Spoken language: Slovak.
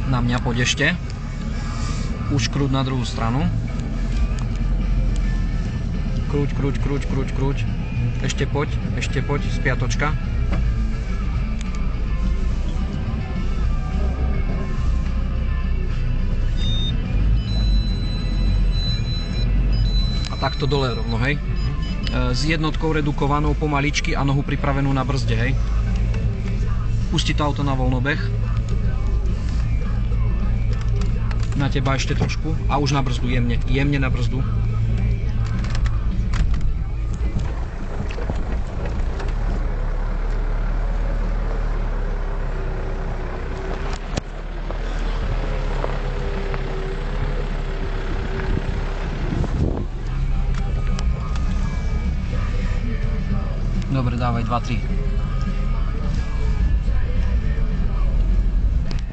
Na mňa poď ešte. Už krúť na druhú stranu. Krúť, krúť, krúť, krúť, krúť. Ešte poď, spiatočka. A takto dole rovno, hej. S jednotkou redukovanou pomaličky a nohu pripravenú na brzde, hej. Pusti to auto na voľnobeh. Na teba ešte trošku a už na brzdu, jemne na brzdu. Dobre, dávaj 2-3.